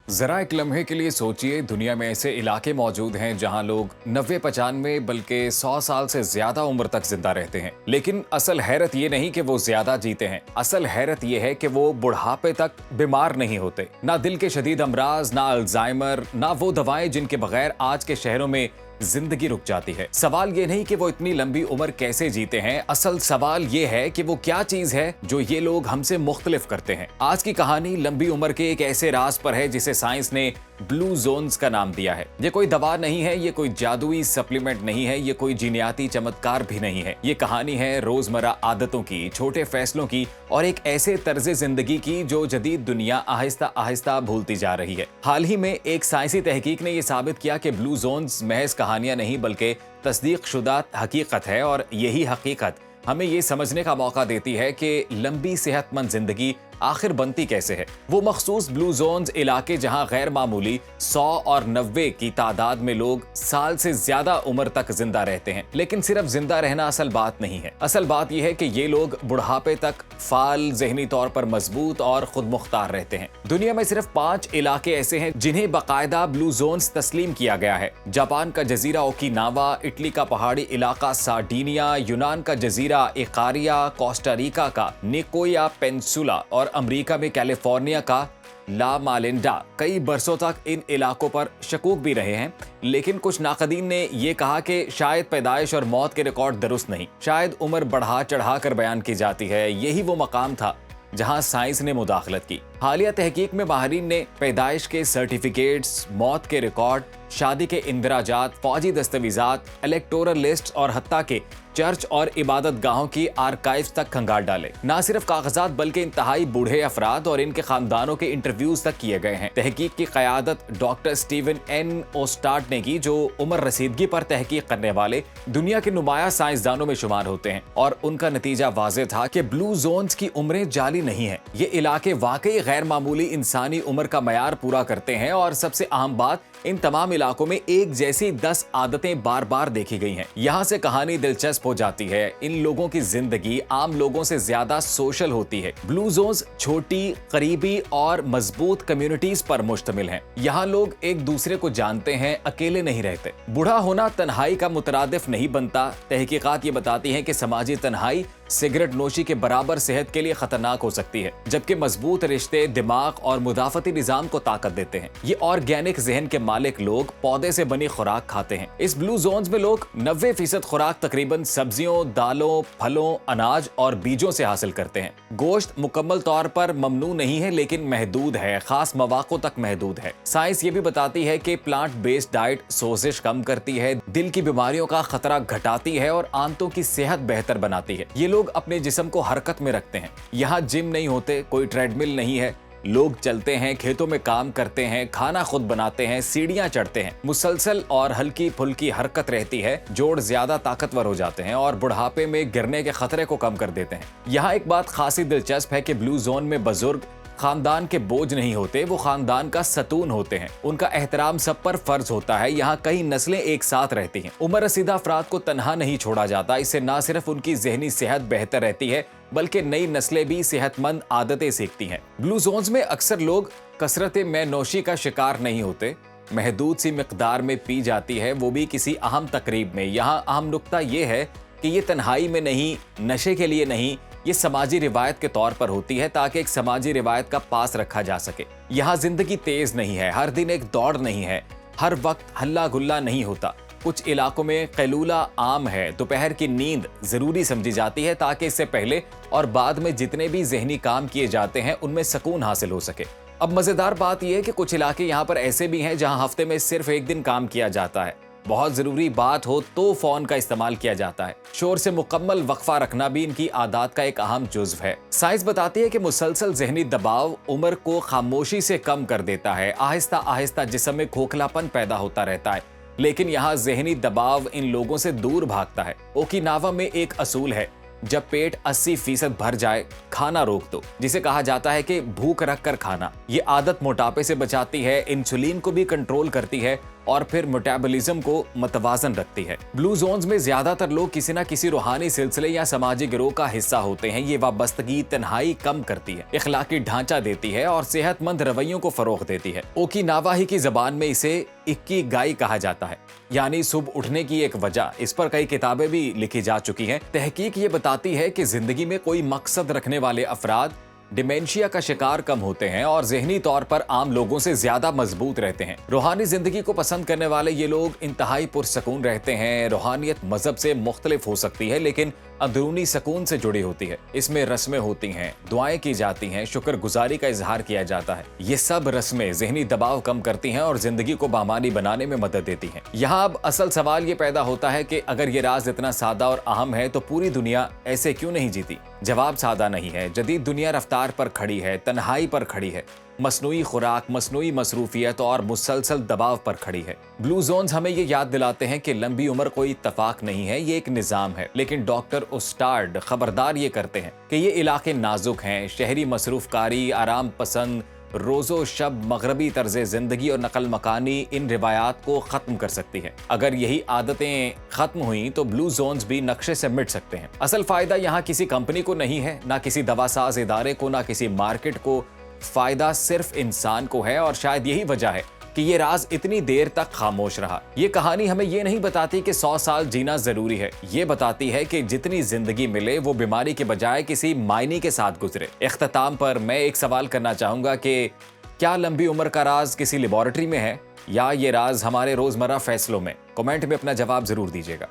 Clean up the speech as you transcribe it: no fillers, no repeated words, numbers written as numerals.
जरा एक लम्हे के लिए सोचिए, दुनिया में ऐसे इलाके मौजूद हैं जहां लोग 90-95 बल्कि 100 साल से ज्यादा उम्र तक जिंदा रहते हैं। लेकिन असल हैरत ये नहीं कि वो ज्यादा जीते हैं, असल हैरत ये है कि वो बुढ़ापे तक बीमार नहीं होते। ना दिल के शदीद अमराज, ना अल्जाइमर, ना वो दवाएं जिनके बगैर आज के शहरों में जिंदगी रुक जाती है। सवाल ये नहीं कि वो इतनी लंबी उम्र कैसे जीते हैं, असल सवाल ये है कि वो क्या चीज है जो ये लोग हमसे मुख्तलिफ करते हैं। आज की कहानी लंबी उम्र के एक ऐसे राज पर है जिसे साइंस ने ब्लू जोन्स का नाम दिया है। ये कोई दवा नहीं है, ये कोई जादुई सप्लीमेंट नहीं है, ये कोई जीनियाती चमत्कार भी नहीं है। ये कहानी है रोजमर्रा आदतों की, छोटे फैसलों की और एक ऐसे तर्ज जिंदगी की जो जदीद दुनिया आहिस्ता आहिस्ता भूलती जा रही है। हाल ही में एक साइंसी तहकीक ने यह साबित किया कि ब्लू जोन्स महज कहानियां नहीं बल्कि तस्दीक शुदा हकीकत है, और यही हकीकत हमें ये समझने का मौका देती है कि लंबी सेहतमंद जिंदगी आखिर बनती कैसे है। वो मखसूस ब्लू जोन्स इलाके जहां गैर मामूली 100 और 90 की तादाद में लोग साल से ज्यादा उम्र तक जिंदा रहते हैं। लेकिन सिर्फ जिंदा रहना असल बात नहीं है। असल बात यह है कि ये लोग बुढ़ापे तक फाल, जहनी तौर पर मजबूत और खुद मुख्तार रहते हैं। दुनिया में सिर्फ 5 इलाके ऐसे हैं जिन्हें बाकायदा ब्लू जोन्स तस्लीम किया गया है। जापान का जजीरा ओकिनावा, इटली का पहाड़ी इलाका सार्डिनिया, यूनान का जजीरा इकारिया, कोस्टारिका का निकोया पेनिनसुला और अमेरिका में कैलिफोर्निया का ला मालिंडा कई बरसों तक इन इलाकों पर शकूक भी रहे हैं। लेकिन कुछ नाकदीन ने यह कहा कि शायद पैदाइश और मौत के रिकॉर्ड दुरुस्त नहीं, शायद उम्र बढ़ा चढ़ा कर बयान की जाती है। यही वो मकाम था जहां साइंस ने मुदाखलत की। हालिया तहकीक में माहिरीन ने पैदाइश के सर्टिफिकेट्स, मौत के रिकॉर्ड, शादी के इंदराजात, फौजी दस्तावेजात, इलेक्टोरल लिस्ट और हत्ता के चर्च और इबादत गाहों की आर्काइव्स तक खंगाल डाले। न सिर्फ कागजात बल्कि इंतहाई बूढ़े अफराद और इनके खानदानों के इंटरव्यूज तक किए गए हैं। तहकीक की क़यादत डॉक्टर स्टीवन एन ओस्टार्ट ने की, जो उम्र रसीदगी पर तहकीक करने वाले दुनिया के नुमाया साइंसदानों में शुमार होते हैं। और उनका नतीजा वाज़ेह था कि ब्लू जोन्स की उम्रें जाली नहीं है। ये इलाके वाकई गैर मामूली इंसानी उम्र का मयार पूरा करते हैं। और सबसे अहम बात, इन तमाम इलाकों में एक जैसी 10 आदतें बार बार देखी गई हैं। यहाँ से कहानी दिलचस्प हो जाती है। इन लोगों की जिंदगी आम लोगों से ज्यादा सोशल होती है। ब्लू जोन्स छोटी, करीबी और मजबूत कम्युनिटीज पर मुश्तमिल हैं। यहाँ लोग एक दूसरे को जानते हैं, अकेले नहीं रहते। बूढ़ा होना तन्हाई का मुतरादिफ नहीं बनता। तहकीकात ये बताती हैं कि समाजी तन्हाई सिगरेट नोशी के बराबर सेहत के लिए खतरनाक हो सकती है, जबकि मजबूत रिश्ते दिमाग और मुदाफती निजाम को ताकत देते हैं। ये ऑर्गेनिक जहन के मालिक लोग पौधे से बनी खुराक खाते हैं। इस ब्लू जोन्स में लोग 90% खुराक तकरीबन सब्जियों, दालों, फलों, अनाज और बीजों से हासिल करते हैं। गोश्त मुकम्मल तौर पर ममनू नहीं है, लेकिन महदूद है, खास मौक़ों तक महदूद है। साइंस ये भी बताती है कि प्लांट बेस्ड डाइट सोजिश कम करती है, दिल की बीमारियों का खतरा घटाती है और आंतों की सेहत बेहतर बनाती है। ये लोग अपने जिस्म को हरकत में रखते हैं। यहाँ जिम नहीं होते, कोई ट्रेडमिल नहीं है। लोग चलते हैं, खेतों में काम करते हैं, खाना खुद बनाते हैं, सीढ़ियां चढ़ते हैं। मुसलसल और हल्की फुल्की हरकत रहती है। जोड़ ज्यादा ताकतवर हो जाते हैं और बुढ़ापे में गिरने के खतरे को कम कर देते हैं। यहाँ एक बात खासी दिलचस्प है कि ब्लू जोन में बुजुर्ग खानदान के बोझ नहीं होते, वो खानदान का सतून होते हैं। उनका एहतराम सब पर फर्ज होता है। यहाँ कई नस्लें एक साथ रहती हैं। उम्र रसीदा अफराद को तन्हा नहीं छोड़ा जाता। इससे न सिर्फ उनकी जहनी सेहत बेहतर रहती है, बल्कि नई नस्लें भी सेहतमंद आदतें सीखती हैं। ब्लू जोन्स में अक्सर लोग कसरत में नौशी का शिकार नहीं होते। महदूद सी मिकदार में पी जाती है, वो भी किसी अहम तकरीब में। यहाँ अहम नुक्ता ये है कि ये तन्हाई में नहीं, नशे के लिए नहीं, ये समाजी रिवायत के तौर पर होती है, ताकि एक समाजी रिवायत का पास रखा जा सके। यहाँ जिंदगी तेज नहीं है, हर दिन एक दौड़ नहीं है, हर वक्त हल्ला गुल्ला नहीं होता। कुछ इलाकों में कैलूला आम है, दोपहर की नींद जरूरी समझी जाती है, ताकि इससे पहले और बाद में जितने भी जहनी काम किए जाते हैं उनमें सुकून हासिल हो सके। अब मजेदार बात यह है कि कुछ इलाके यहाँ पर ऐसे भी हैं जहाँ हफ्ते में सिर्फ एक दिन काम किया जाता है। बहुत जरूरी बात हो तो फोन का इस्तेमाल किया जाता है। शोर से मुकम्मल वक्फा रखना भी इनकी आदत का एक अहम जुज्व है। साइंस बताती है कि मुसलसल जहनी दबाव उम्र को खामोशी से कम कर देता है। आहिस्ता आहिस्ता जिस्म में खोखलापन पैदा होता रहता है। लेकिन यहाँ जहनी दबाव इन लोगों से दूर भागता है। ओकिनावा में एक असूल है, जब पेट 80% भर जाए, खाना रोक दो, जिसे कहा जाता है कि भूख रख कर खाना। ये आदत मोटापे से बचाती है, इंसुलिन को भी कंट्रोल करती है और फिर मेटाबॉलिज्म को मतवाजन रखती है। ब्लू जोन्स में ज्यादातर लोग किसी न किसी रूहानी सिलसिले या समाजी गिरोह का हिस्सा होते हैं। ये वाबस्तगी तन्हाई कम करती है, इखलाकी ढांचा देती है और सेहतमंद रवैयों को फरोग देती है। ओकिनावाही की जबान में इसे इकिगाई कहा जाता है, यानी सुबह उठने की एक वजह। इस पर कई किताबें भी लिखी जा चुकी हैं। तहकीक ये बताती है कि जिंदगी में कोई मकसद रखने वाले अफराद डिमेंशिया का शिकार कम होते हैं और ज़हनी तौर पर आम लोगों से ज्यादा मजबूत रहते हैं। रूहानी जिंदगी को पसंद करने वाले ये लोग इंतहाई पुरसकून रहते हैं। रूहानियत मजहब से मुख्तलिफ हो सकती है, लेकिन अंदरूनी सुकून से जुड़ी होती है। इसमें रस्में होती हैं, दुआएं की जाती हैं, शुक्रगुजारी का इजहार किया जाता है। ये सब रस्में ज़हनी दबाव कम करती हैं और जिंदगी को बामानी बनाने में मदद देती हैं। यहाँ अब असल सवाल ये पैदा होता है कि अगर ये राज इतना सादा और अहम है तो पूरी दुनिया ऐसे क्यों नहीं जीती? जवाब सादा नहीं है। जदीद दुनिया रफ्तार पर खड़ी है, तन्हाई पर खड़ी है, मसनूई खुराक, मसनूई मसरूफियत और मुसलसल दबाव पर खड़ी है। ब्लू जोन्स हमें ये याद दिलाते हैं कि लंबी उम्र कोई इत्तफाक नहीं है, ये एक निजाम है। लेकिन डॉक्टर उस्ताद खबरदार ये करते हैं कि ये इलाके नाजुक हैं। शहरी मसरूफकारी, आराम पसंद, रोजो शब, मगरबी तर्ज जिंदगी और नकल मकानी इन रिवायात को खत्म कर सकती है। अगर यही आदतें खत्म हुई तो ब्लू जोन्स भी नक्शे से मिट सकते हैं। असल फायदा यहाँ किसी कंपनी को नहीं है, ना किसी दवासाज इदारे को, ना किसी मार्केट को। फायदा सिर्फ इंसान को है और शायद यही वजह है कि ये राज इतनी देर तक खामोश रहा। ये कहानी हमें ये नहीं बताती कि 100 साल जीना जरूरी है। ये बताती है कि जितनी जिंदगी मिले वो बीमारी के बजाय किसी मायने के साथ गुजरे। इख्तिताम पर मैं एक सवाल करना चाहूंगा कि क्या लंबी उम्र का राज किसी लेबोरेटरी में है या ये राज हमारे रोजमर्रा फैसलों में? कमेंट में अपना जवाब जरूर दीजिएगा।